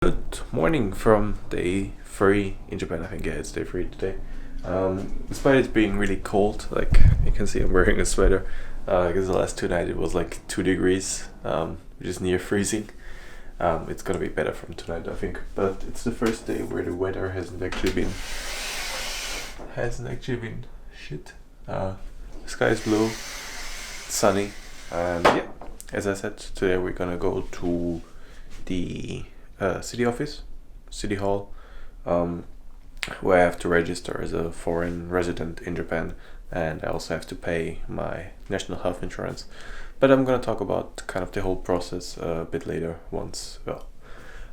Good morning from day 3 in Japan. I think it's day 3 today. Despite it being really cold, like you can see I'm wearing a sweater, because the last 2 nights it was like 2 degrees, which is near freezing. It's gonna be better from tonight, I think, but it's the first day where the weather hasn't actually been shit. The sky is blue, it's sunny, and yeah, as I said, today we're gonna go to the city hall, where I have to register as a foreign resident in Japan, and I also have to pay my national health insurance. But I'm gonna talk about kind of the whole process a bit later once, well,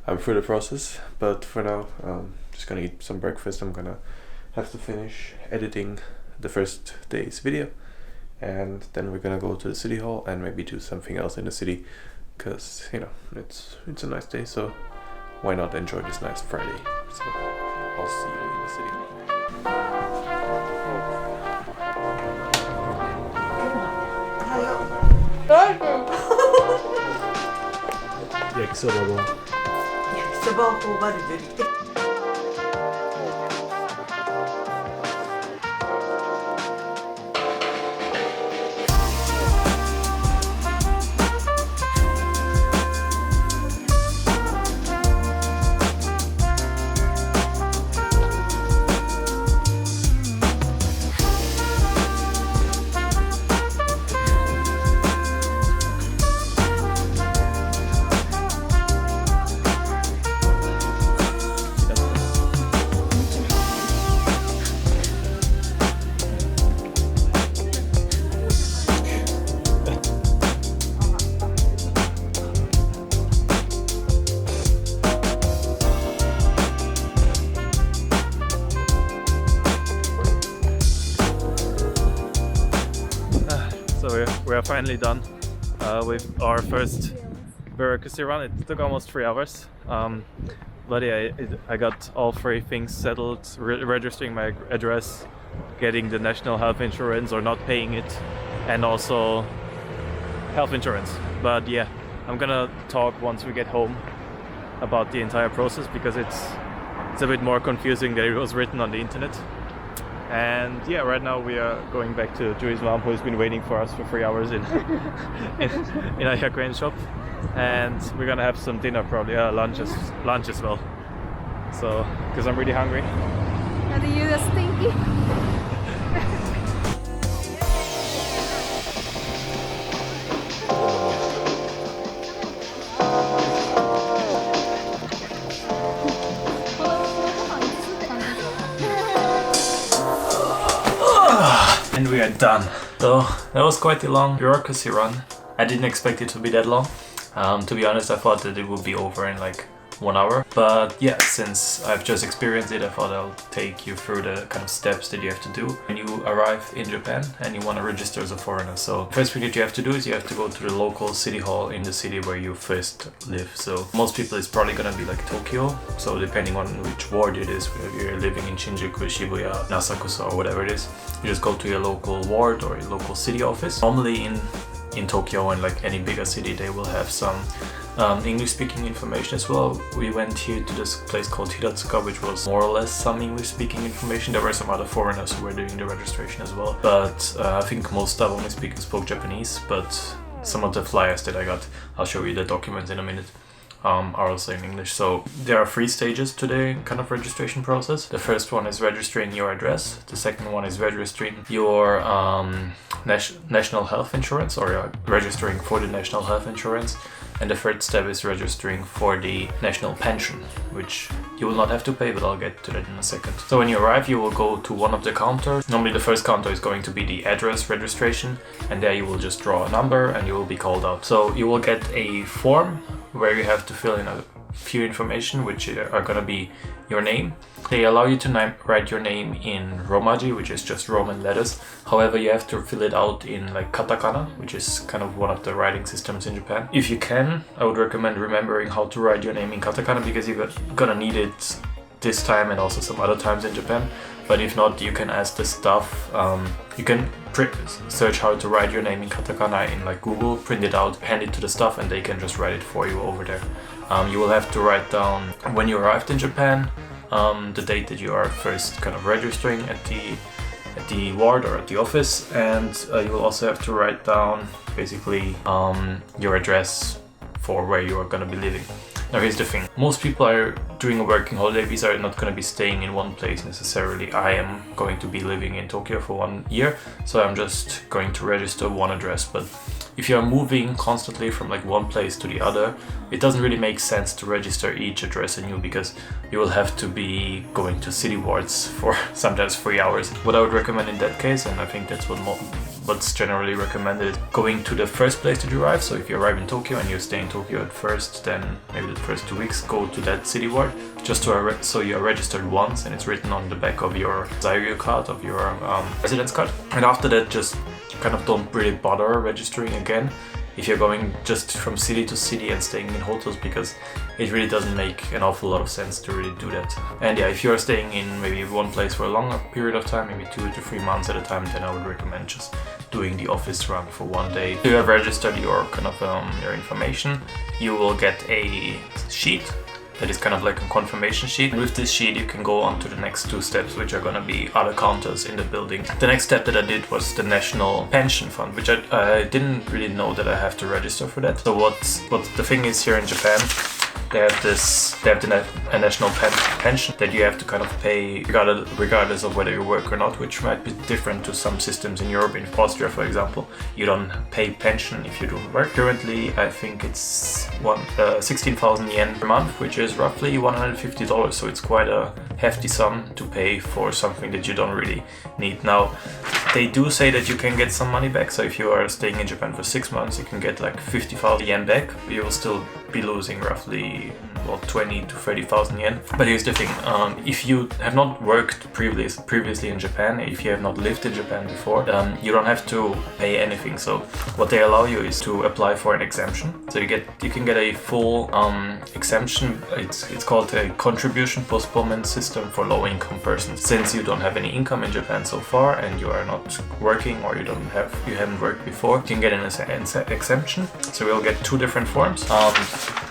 I'm through the process. But for now, just gonna eat some breakfast. I'm gonna have to finish editing the first day's video, and then we're gonna go to the city hall and maybe do something else in the city, because it's a nice day, so why not enjoy this nice Friday? So I'll see you in the city.焼きそばを頬張るジュリ。So we are finally done with our first bureaucracy run. It took almost 3 hours, but yeah, I got all 3 things settled: registering my address, getting the national health insurance or not paying it, and also health insurance. But yeah, I'm gonna talk once we get home about the entire process, because it's a bit more confusing than it was written on the internet. And yeah, right now we are going back to Jui's mom, who's been waiting for us for 3 hours in a Yakuren shop, and we're gonna have some dinner, probably lunch as well. So, because I'm really hungry. And you are stinky. And we are done. So that was quite a long bureaucracy run. I didn't expect it to be that long. To be honest, I thought that it would be over in like 1 hour. But yeah, since I've just experienced it, I thought I'll take you through the kind of steps that you have to do when you arrive in Japan and you want to register as a foreigner. So first thing that you have to do is you have to go to the local city hall in the city where you first live. So most people, it's probably gonna be like Tokyo. So depending on which ward it is, whether you're living in Shinjuku, Shibuya, Nasakusa, or whatever it is, you just go to your local ward or your local city office. Normally in Tokyo and like any bigger city, they will have some English-speaking information as well. We went here to this place called Hiratsuka, which was more or less some English-speaking information. There were some other foreigners who were doing the registration as well, but I think most staff only spoke Japanese. But some of the flyers that I got, I'll show you the documents in a minute, are also in English. So there are 3 stages to the kind of registration process. The first one is registering your address. The second one is registering your national health insurance, or registering for the national health insurance. And the third step is registering for the national pension, which you will not have to pay, but I'll get to that in a second. So when you arrive, you will go to one of the counters. Normally the first counter is going to be the address registration, and there you will just draw a number and you will be called out. So you will get a form where you have to fill in a few information, which are gonna be your name. They allow you to write your name in Romaji, which is just Roman letters. However, you have to fill it out in like katakana, which is kind of one of the writing systems in Japan. If you can, I would recommend remembering how to write your name in katakana, because you're gonna need it this time and also some other times in Japan. But if not, you can ask the staff. You can search how to write your name in katakana in like Google, print it out, hand it to the staff, and they can just write it for you over there. You will have to write down when you arrived in Japan, the date that you are first kind of registering at the ward or at the office, and you will also have to write down basically your address for where you are going to be living. Now here's the thing, most people are doing a working holiday visa are not going to be staying in one place necessarily. I am going to be living in Tokyo for 1 year, so I'm just going to register one address. But if you're moving constantly from like one place to the other, it doesn't really make sense to register each address anew, because you will have to be going to city wards for sometimes 3 hours. What I would recommend in that case, and I think that's what's generally recommended, is going to the first place that you arrive. So if you arrive in Tokyo and you stay in Tokyo at first, then maybe the first 2 weeks, go to that city ward just so you are registered once and it's written on the back of your Zairyu card, of your residence card. And after that, just kind of don't really bother registering again if you're going just from city to city and staying in hotels, because it really doesn't make an awful lot of sense to really do that. And yeah, if you're staying in maybe one place for a longer period of time, maybe 2 to 3 months at a time, then I would recommend just doing the office run for 1 day. If you have registered your kind of your information, you will get a sheet that is kind of like a confirmation sheet. With this sheet you can go on to the next 2 steps, which are gonna be other counters in the building. The next step that I did was the National Pension Fund, which I didn't really know that I have to register for that. So what the thing is here in Japan, they have a national pension that you have to kind of pay regardless of whether you work or not, which might be different to some systems in Europe. In Austria, for example, you don't pay pension if you don't work. Currently, I think it's 16,000 yen per month, which is roughly $150. So it's quite a hefty sum to pay for something that you don't really need. Now, they do say that you can get some money back. So if you are staying in Japan for 6 months, you can get like 50,000 yen back. You will still be losing roughly 20 to 30,000 yen. But here's the thing, if you have not worked previously in Japan, if you have not lived in Japan before, you don't have to pay anything. So what they allow you is to apply for an exemption. So you can get a full exemption. It's called a contribution postponement system for low-income persons. Since you don't have any income in Japan so far and you are not working, or you haven't worked before, you can get an exemption. So we'll get 2 different forms.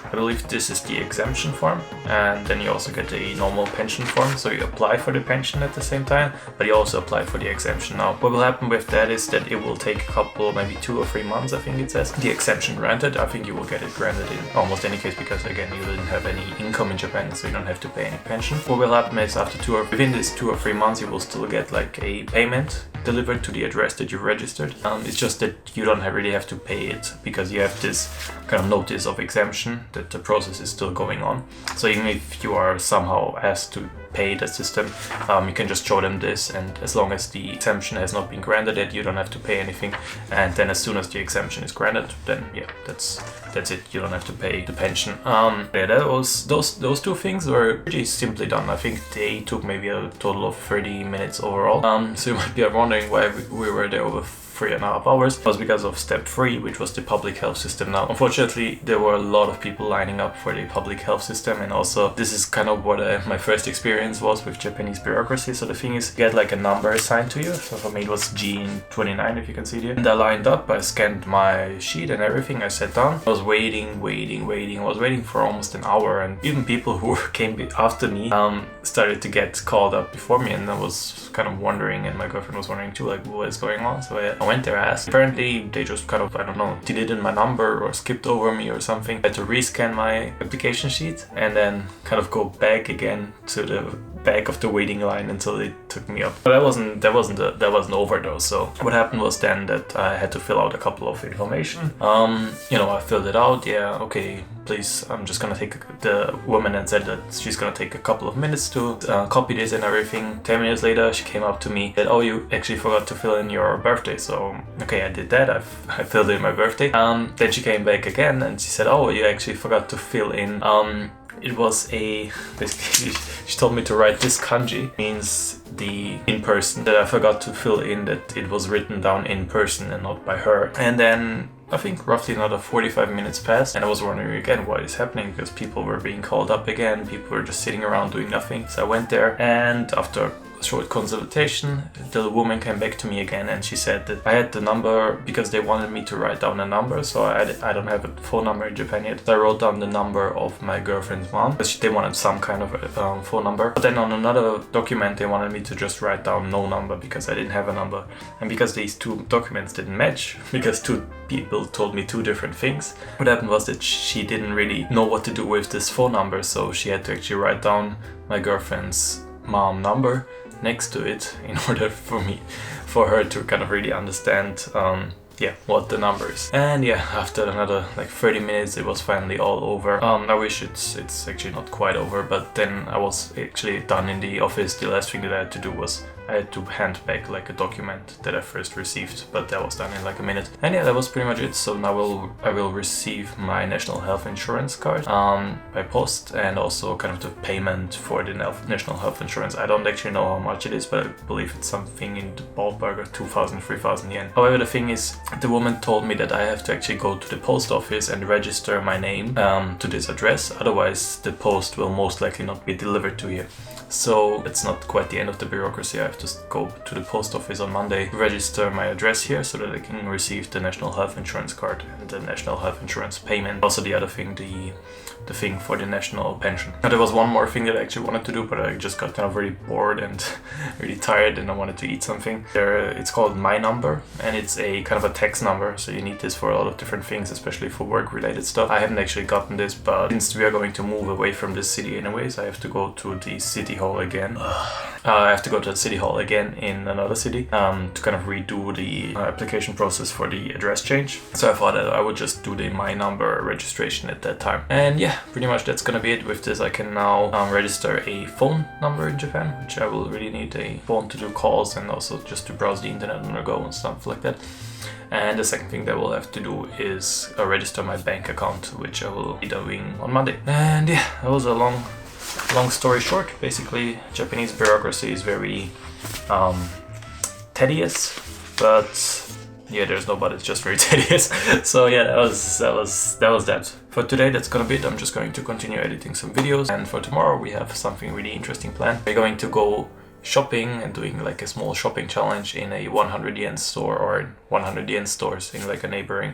I believe this is the exemption form, and then you also get a normal pension form. So you apply for the pension at the same time, but you also apply for the exemption. Now, what will happen with that is that it will take a couple, maybe 2 or 3 months, I think it says. The exemption granted, I think you will get it granted in almost any case, because again, you didn't have any income in Japan, so you don't have to pay any pension. What will happen is within these 2 or 3 months, you will still get like a payment delivered to the address that you registered. It's just that you don't really have to pay it, because you have this kind of notice of exemption that the process is still going on. So even if you are somehow asked to pay the system, you can just show them this, and as long as the exemption has not been granted yet, you don't have to pay anything. And then as soon as the exemption is granted, then yeah, that's it. You don't have to pay the pension. Yeah, that was those 2 things were pretty simply done. I think they took maybe a total of 30 minutes overall. So you might be wondering why we were there over 3.5 hours. It was because of step 3, which was the public health system. Now, unfortunately, there were a lot of people lining up for the public health system, and also this is kind of what my first experience was with Japanese bureaucracy. So the thing is, you get like a number assigned to you. So for me, it was G29, if you can see it here. And I lined up, I scanned my sheet and everything, I sat down. I was waiting. I was waiting for almost an hour, and even people who came after me started to get called up before me, and I was kind of wondering, and my girlfriend was wondering too, like, what is going on? So I went there, I asked. Apparently they just kind of, I don't know, deleted my number or skipped over me or something. I had to rescan my application sheet and then kind of go back again to the back of the waiting line until they took me up. But that wasn't over though. So what happened was then that I had to fill out a couple of information. I filled it out. Yeah, okay, please, I'm just gonna take the woman and said that she's gonna take a couple of minutes to copy this and everything. 10 minutes later, she came up to me and said, oh, you actually forgot to fill in your birthday. So okay, I did that. I filled in my birthday. Then she came back again and she said, oh, you actually forgot to fill in it was basically she told me to write this kanji, means the in person, that I forgot to fill in that it was written down in person and not by her. And then I think roughly another 45 minutes passed, and I was wondering again what is happening, because people were being called up again, people were just sitting around doing nothing. So I went there, and after a short consultation, the woman came back to me again, and she said that I had the number because they wanted me to write down a number. So I don't have a phone number in Japan yet. So I wrote down the number of my girlfriend's mom, because they wanted some kind of a phone number. But then on another document, they wanted me to just write down no number because I didn't have a number. And because these two documents didn't match, because two people told me two different things, what happened was that she didn't really know what to do with this phone number. So she had to actually write down my girlfriend's mom number next to it in order for her to kind of really understand what the number is. And yeah, after another like 30 minutes, it was finally all over. I wish it's actually not quite over, but then I was actually done in the office. The last thing that I had to do was I had to hand back like a document that I first received, but that was done in like a minute. And yeah, that was pretty much it. So now I will receive my national health insurance card by post, and also kind of the payment for the national health insurance. I don't actually know how much it is, but I believe it's something in the ballpark of 2,000, 3,000 yen. However, the thing is, the woman told me that I have to actually go to the post office and register my name to this address. Otherwise, the post will most likely not be delivered to you. So it's not quite the end of the bureaucracy. I have to go to the post office on Monday, register my address here so that I can receive the national health insurance card and the national health insurance payment. Also the other thing, the thing for the national pension. And there was one more thing that I actually wanted to do, but I just got kind of really bored and really tired, and I wanted to eat something. It's called My Number, and it's a kind of a tax number, so you need this for a lot of different things, especially for work related stuff. I haven't actually gotten this, but since we are going to move away from this city anyways, I have to go to the city hall again. I have to go to the city hall again in another city to kind of redo the application process for the address change. So I thought that I would just do the My Number registration at that time. And yeah, pretty much that's gonna be it. With this, I can now register a phone number in Japan, which I will really need a phone to do calls and also just to browse the internet on the go and stuff like that. And the second thing that we'll have to do is register my bank account, which I will be doing on Monday. And yeah, that was a long story short. Basically, Japanese bureaucracy is very tedious, but yeah, there's no but, it's just very tedious. So yeah, that was that. For today, that's gonna be it. I'm just going to continue editing some videos, and for tomorrow we have something really interesting planned. We're going to go shopping and doing like a small shopping challenge in a 100 yen store, or 100 yen stores in like a neighboring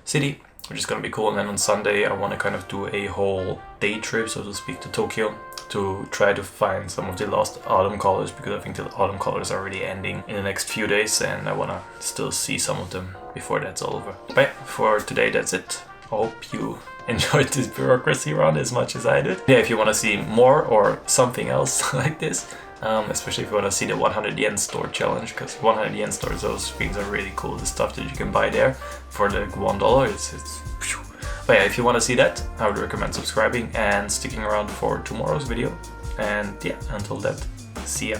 city, which is gonna be cool. And then on Sunday I want to kind of do a whole day trip, so to speak, to Tokyo to try to find some of the lost autumn colors, because I think the autumn colors are already ending in the next few days, and I want to still see some of them before that's all over. But yeah, for today that's it. I hope you enjoyed this bureaucracy run as much as I did. Yeah, if you want to see more or something else like this, especially if you want to see the 100 yen store challenge, because 100 yen stores, those things are really cool. The stuff that you can buy there for like $1, it's but yeah, if you want to see that, I would recommend subscribing and sticking around for tomorrow's video. And yeah, until that, see ya.